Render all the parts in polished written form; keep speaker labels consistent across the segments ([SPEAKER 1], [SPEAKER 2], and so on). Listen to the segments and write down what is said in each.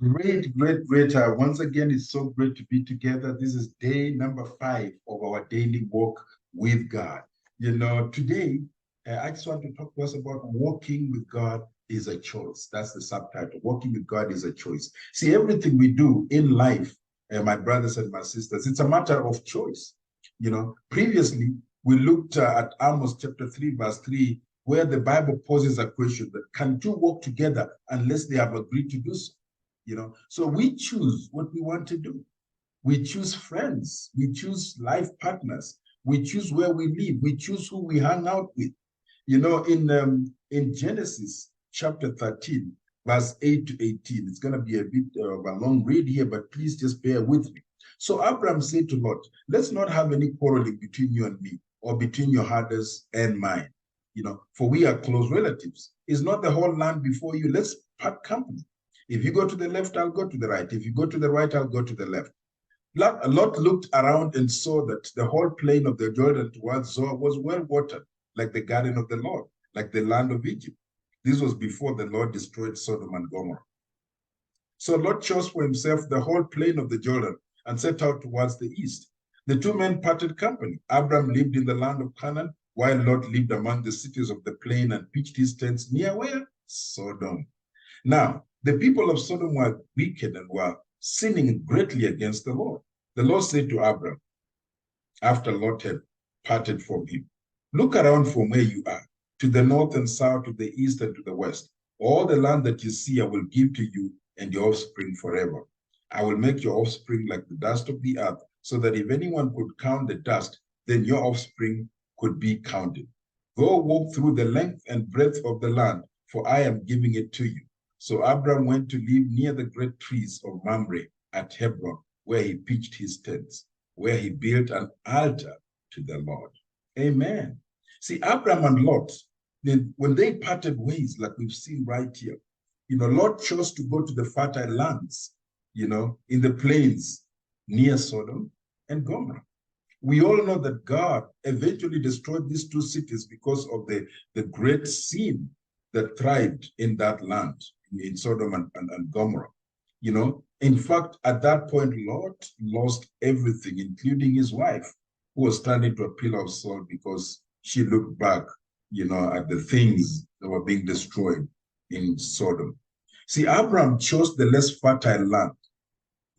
[SPEAKER 1] Great, great, great. Once again, it's so great to be together. This is day number 5 of our daily walk with God. Today, I just want to talk to us about walking with God is a choice. That's the subtitle. Walking with God is a choice. See, everything we do in life, my brothers and my sisters, it's a matter of choice. Previously, we looked at Amos chapter 3, verse 3, where the Bible poses a question that can two walk together unless they have agreed to do so? So we choose what we want to do. We choose friends, we choose life partners, we choose where we live, we choose who we hang out with. In Genesis chapter 13, verse 8 to 18, it's going to be a bit of a long read here, but please just bear with me. So Abraham said to Lot, let's not have any quarreling between you and me, or between your herders and mine, for we are close relatives. Is not the whole land before you? Let's part company. If you go to the left, I'll go to the right. If you go to the right, I'll go to the left. Lot looked around and saw that the whole plain of the Jordan towards Zoar was well watered, like the garden of the Lord, like the land of Egypt. This was before the Lord destroyed Sodom and Gomorrah. So Lot chose for himself the whole plain of the Jordan and set out towards the east. The two men parted company. Abram lived in the land of Canaan, while Lot lived among the cities of the plain and pitched his tents near where? Sodom. Now, the people of Sodom were wicked and were sinning greatly against the Lord. The Lord said to Abram, after Lot had parted from him, look around from where you are, to the north and south, to the east and to the west. All the land that you see I will give to you and your offspring forever. I will make your offspring like the dust of the earth, so that if anyone could count the dust, then your offspring could be counted. Go walk through the length and breadth of the land, for I am giving it to you. So Abram went to live near the great trees of Mamre at Hebron, where he pitched his tents, where he built an altar to the Lord. Amen. See, Abram and Lot, when they parted ways, like we've seen right here, Lot chose to go to the fertile lands, in the plains near Sodom and Gomorrah. We all know that God eventually destroyed these two cities because of the great sin that thrived in that land, in Sodom and Gomorrah. In fact, at that point, Lot lost everything, including his wife, who was turned into a pillar of salt because she looked back, at the things that were being destroyed in Sodom. See, Abraham chose the less fertile land,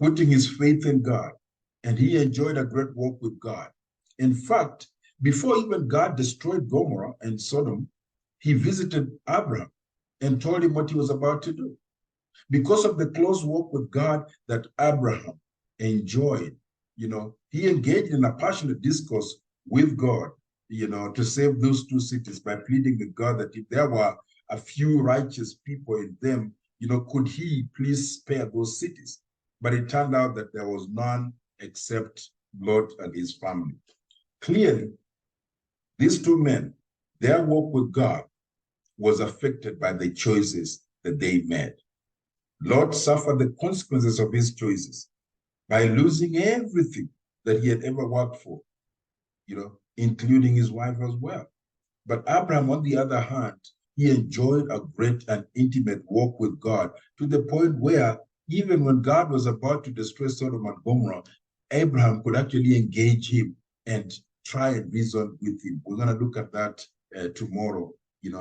[SPEAKER 1] putting his faith in God, and he enjoyed a great walk with God. In fact, before even God destroyed Gomorrah and Sodom, he visited Abraham and told him what he was about to do. Because of the close walk with God that Abraham enjoyed, he engaged in a passionate discourse with God, to save those two cities by pleading with God that if there were a few righteous people in them, could he please spare those cities? But it turned out that there was none except Lot and his family. Clearly, these two men, their walk with God was affected by the choices that they made. Lot suffered the consequences of his choices by losing everything that he had ever worked for, including his wife as well. But Abraham, on the other hand, he enjoyed a great and intimate walk with God to the point where even when God was about to destroy Sodom and Gomorrah, Abraham could actually engage him and try and reason with him. We're going to look at that tomorrow,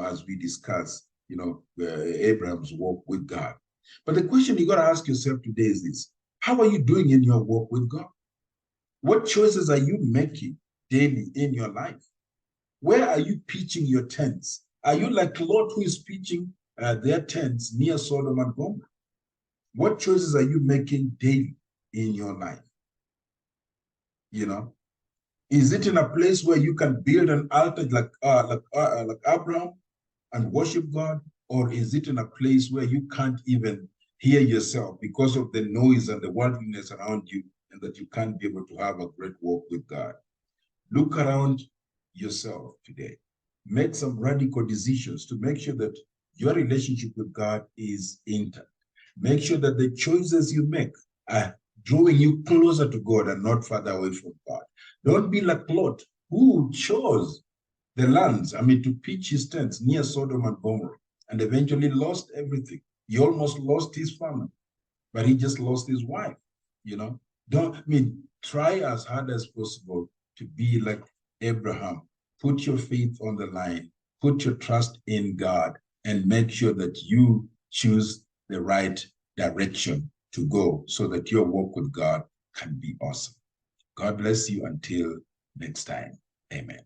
[SPEAKER 1] as we discuss, Abraham's walk with God. But the question you got to ask yourself today is this: how are you doing in your walk with God? What choices are you making daily in your life? Where are you pitching your tents? Are you like Lot, who is pitching their tents near Sodom and Gomorrah? What choices are you making daily in your life? Is it in a place where you can build an altar like Abraham and worship God? Or is it in a place where you can't even hear yourself because of the noise and the worldliness around you, and that you can't be able to have a great walk with God? Look around yourself today. Make some radical decisions to make sure that your relationship with God is intact. Make sure that the choices you make are drawing you closer to God and not further away from God. Don't be like Lot, who chose the lands, to pitch his tents near Sodom and Gomorrah, and eventually lost everything. He almost lost his family. but he just lost his wife. Don't, I mean, try as hard as possible to be like Abraham. Put your faith on the line, put your trust in God, and make sure that you choose the right direction to go so that your walk with God can be awesome. God bless you until next time. Amen.